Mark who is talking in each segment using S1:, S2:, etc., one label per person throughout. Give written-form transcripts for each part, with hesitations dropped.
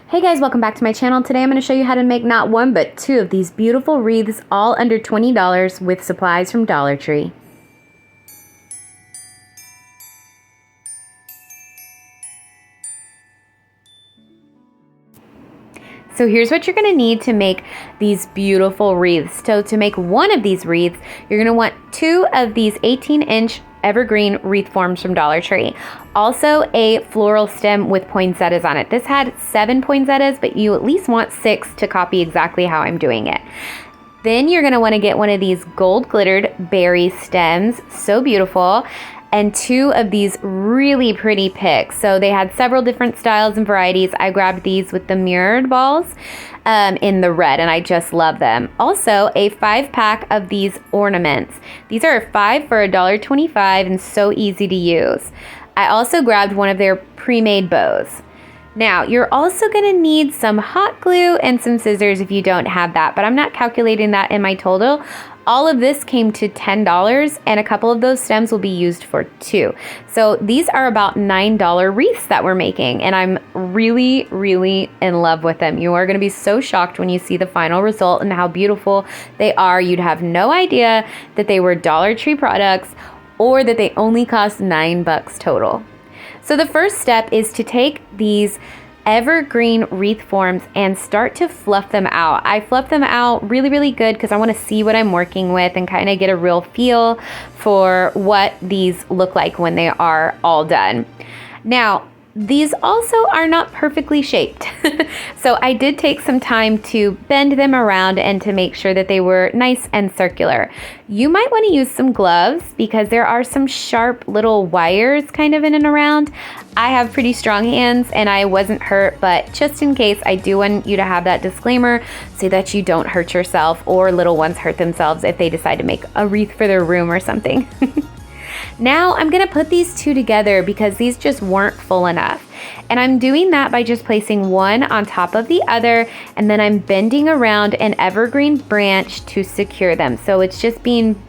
S1: Hey guys, welcome back to my channel. Today I'm going to show you how to make not one but two of these beautiful wreaths, all under $20 with supplies from Dollar Tree. So here's what you're going to need to make these beautiful wreaths. So to make one of these wreaths, you're going to want two of these 18-inch evergreen wreath forms from Dollar Tree. Also a floral stem with poinsettias on it. This had 7 poinsettias, but you at least want 6 to copy exactly how I'm doing it. Then you're going to want to get one of these gold glittered berry stems, so beautiful, and 2 of these really pretty picks. So they had several different styles and varieties. I grabbed these with the mirrored balls in the red, and I just love them. Also, a 5-pack of these ornaments. These are 5 for $1.25 and so easy to use. I also grabbed one of their pre-made bows. Now, you're also going to need some hot glue and some scissors if you don't have that, but I'm not calculating that in my total. All of this came to $10, and a couple of those stems will be used for 2. So these are about $9 wreaths that we're making, and I'm really, really in love with them. You are going to be so shocked when you see the final result and how beautiful they are. You'd have no idea that they were Dollar Tree products or that they only cost $9 total. So the first step is to take these evergreen wreath forms and start to fluff them out. I fluff them out really, really good because I want to see what I'm working with and kind of get a real feel for what these look like when they are all done. Now, these also are not perfectly shaped. So I did take some time to bend them around and to make sure that they were nice and circular. You might want to use some gloves because there are some sharp little wires kind of in and around. I have pretty strong hands and I wasn't hurt, but just in case, I do want you to have that disclaimer so that you don't hurt yourself or little ones hurt themselves if they decide to make a wreath for their room or something. Now I'm going to put these two together because these just weren't full enough. And I'm doing that by just placing one on top of the other, and then I'm bending around an evergreen branch to secure them. So it's just being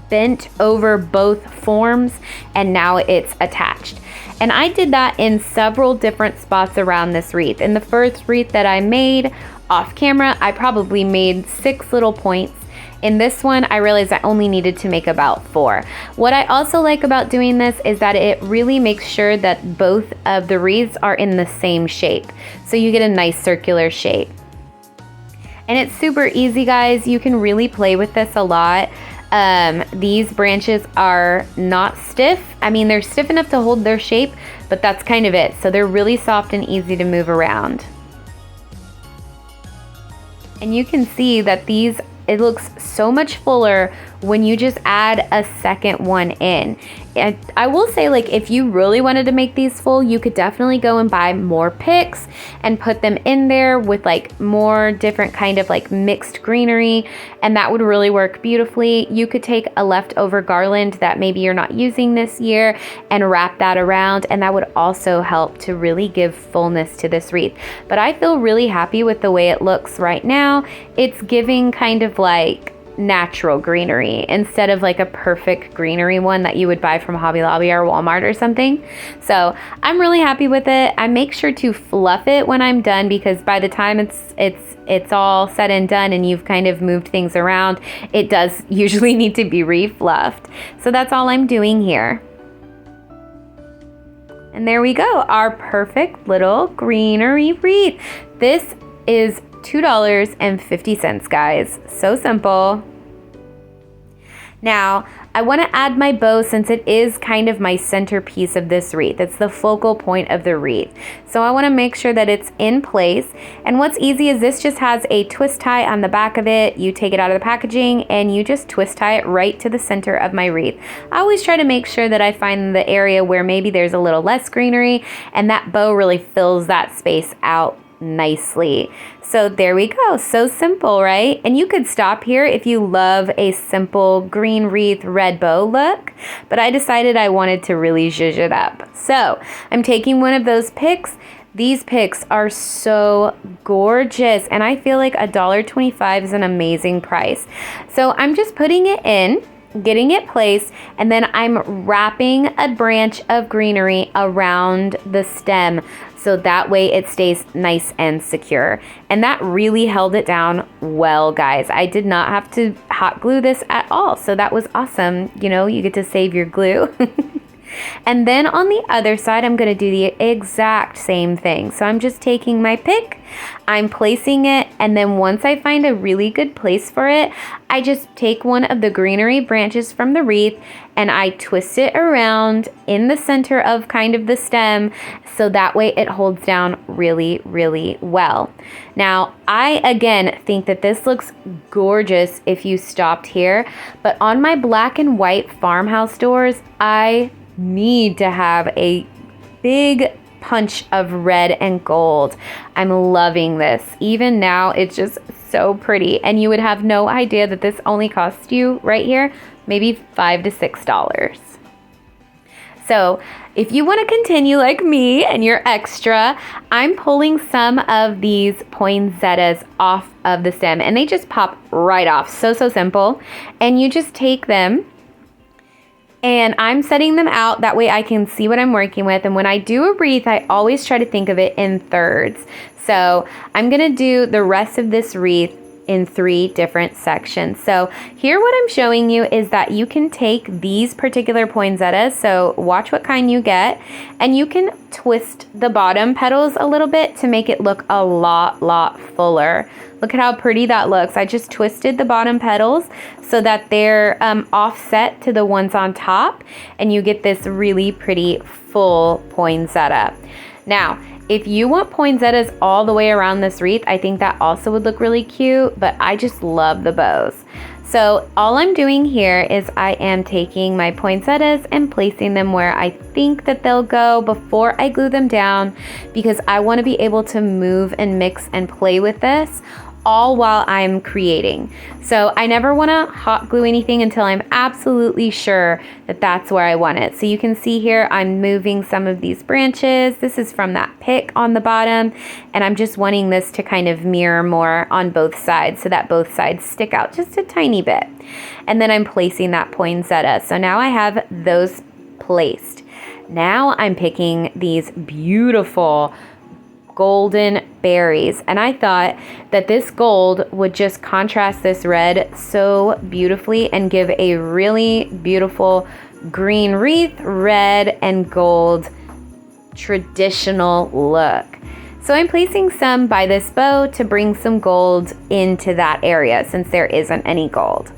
S1: bent over both forms, and now it's attached. And I did that in several different spots around this wreath. In the first wreath that I made off camera, I probably made 6 little points. In this one, I realized I only needed to make about 4. What I also like about doing this is that it really makes sure that both of the wreaths are in the same shape. So you get a nice circular shape. And it's super easy, guys. You can really play with this a lot. These branches are not stiff. I mean, they're stiff enough to hold their shape, but that's kind of it. So they're really soft and easy to move around. And you can see that it looks so much fuller when you just add a second one in. And I will say, like, if you really wanted to make these full, you could definitely go and buy more picks and put them in there with like more different kind of like mixed greenery, and that would really work beautifully. You could take a leftover garland that maybe you're not using this year and wrap that around, and that would also help to really give fullness to this wreath. But I feel really happy with the way it looks right now. It's giving kind of like natural greenery instead of like a perfect greenery one that you would buy from Hobby Lobby or Walmart or something. So I'm really happy with it. I make sure to fluff it when I'm done because by the time it's all said and done and you've kind of moved things around, it does usually need to be re-fluffed. So that's all I'm doing here. And there we go, our perfect little greenery wreath. This is $2.50, guys. So simple. Now, I want to add my bow since it is kind of my centerpiece of this wreath. It's the focal point of the wreath. So I want to make sure that it's in place. And what's easy is this just has a twist tie on the back of it. You take it out of the packaging and you just twist tie it right to the center of my wreath. I always try to make sure that I find the area where maybe there's a little less greenery and that bow really fills that space out nicely. So there we go. So simple, right? And you could stop here if you love a simple green wreath red bow look, but I decided I wanted to really zhuzh it up. So I'm taking one of those picks. These picks are so gorgeous, and I feel like $1.25 is an amazing price. So I'm just putting it in, getting it placed, and then I'm wrapping a branch of greenery around the stem. so that way it stays nice and secure. And that really held it down well, guys. I did not have to hot glue this at all, so that was awesome. You know, you get to save your glue. And then on the other side, I'm going to do the exact same thing. So I'm just taking my pick, I'm placing it, and then once I find a really good place for it, I just take one of the greenery branches from the wreath and I twist it around in the center of kind of the stem, so that way it holds down really, really well. Now, I again think that this looks gorgeous if you stopped here, but on my black and white farmhouse doors, I need to have a big punch of red and gold. I'm loving this. Even now, it's just so pretty. And you would have no idea that this only costs you right here, maybe $5 to $6. So if you want to continue like me and you're extra, I'm pulling some of these poinsettias off of the stem and they just pop right off. So simple. And you just take them, and I'm setting them out, that way I can see what I'm working with. And when I do a wreath, I always try to think of it in thirds. So I'm gonna do the rest of this wreath in 3 different sections. So here what I'm showing you is that you can take these particular poinsettias, so watch what kind you get, and you can twist the bottom petals a little bit to make it look a lot fuller. Look at how pretty that looks. I just twisted the bottom petals so that they're offset to the ones on top, and you get this really pretty full poinsettia. Now, if you want poinsettias all the way around this wreath, I think that also would look really cute, but I just love the bows. So all I'm doing here is I am taking my poinsettias and placing them where I think that they'll go before I glue them down, because I want to be able to move and mix and play with this all while I'm creating. So I never want to hot glue anything until I'm absolutely sure that that's where I want it. So you can see here, I'm moving some of these branches. This is from that pick on the bottom, and I'm just wanting this to kind of mirror more on both sides so that both sides stick out just a tiny bit. And then I'm placing that poinsettia. So now I have those placed. Now I'm picking these beautiful golden berries, and I thought that this gold would just contrast this red so beautifully and give a really beautiful green wreath, red and gold traditional look. So I'm placing some by this bow to bring some gold into that area since there isn't any gold.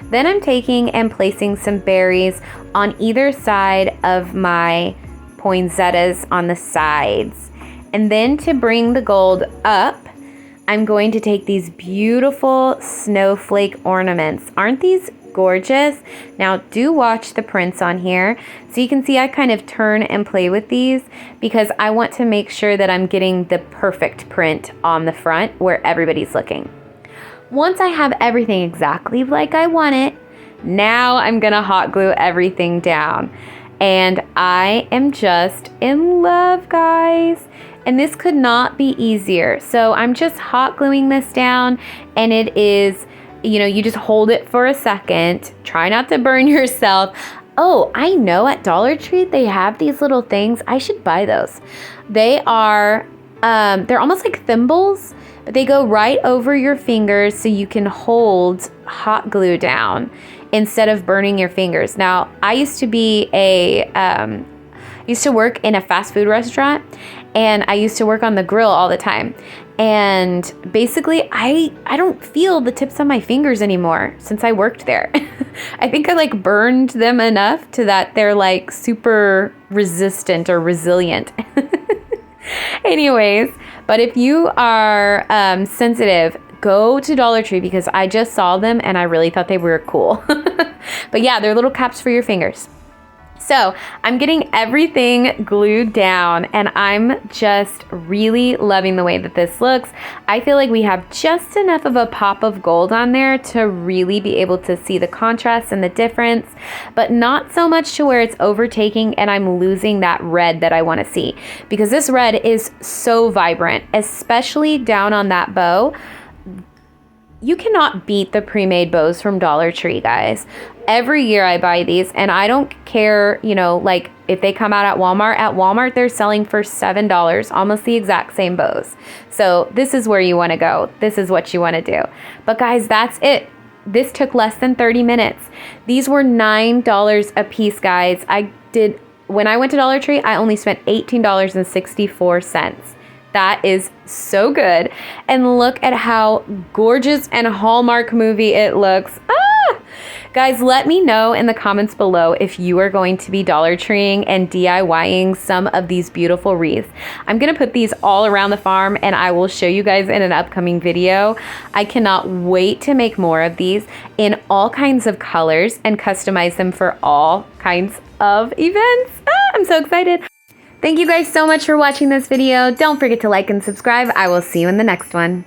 S1: Then I'm taking and placing some berries on either side of my poinsettias on the sides. And then to bring the gold up, I'm going to take these beautiful snowflake ornaments. Aren't these gorgeous? Now do watch the prints on here. So you can see I kind of turn and play with these because I want to make sure that I'm getting the perfect print on the front where everybody's looking. Once I have everything exactly like I want it, now I'm gonna hot glue everything down. And I am just in love, guys. And this could not be easier. So I'm just hot gluing this down, and it is, you know, you just hold it for a second. Try not to burn yourself. Oh, I know at Dollar Tree they have these little things. I should buy those. They are, they're almost like thimbles, but they go right over your fingers so you can hold hot glue down instead of burning your fingers. Now, I used to be used to work in a fast food restaurant, and I used to work on the grill all the time. And basically, I don't feel the tips of my fingers anymore since I worked there. I think I like burned them enough to that they're like super resistant or resilient. Anyways, but if you are sensitive, go to Dollar Tree because I just saw them and I really thought they were cool. But yeah, they're little caps for your fingers. So I'm getting everything glued down, and I'm just really loving the way that this looks. I feel like we have just enough of a pop of gold on there to really be able to see the contrast and the difference, but not so much to where it's overtaking and I'm losing that red that I want to see, because this red is so vibrant, especially down on that bow. You cannot beat the pre-made bows from Dollar Tree, guys. Every year I buy these, and I don't care, you know, like if they come out at Walmart. At Walmart, they're selling for $7, almost the exact same bows. So this is where you want to go. This is what you want to do. But guys, that's it. This took less than 30 minutes. These were $9 a piece, guys. When I went to Dollar Tree, I only spent $18.64. That is so good. And look at how gorgeous and Hallmark movie it looks. Guys, let me know in the comments below if you are going to be Dollar Treeing and DIYing some of these beautiful wreaths. I'm going to put these all around the farm and I will show you guys in an upcoming video. I cannot wait to make more of these in all kinds of colors and customize them for all kinds of events. I'm so excited. Thank you guys so much for watching this video. Don't forget to like and subscribe. I will see you in the next one.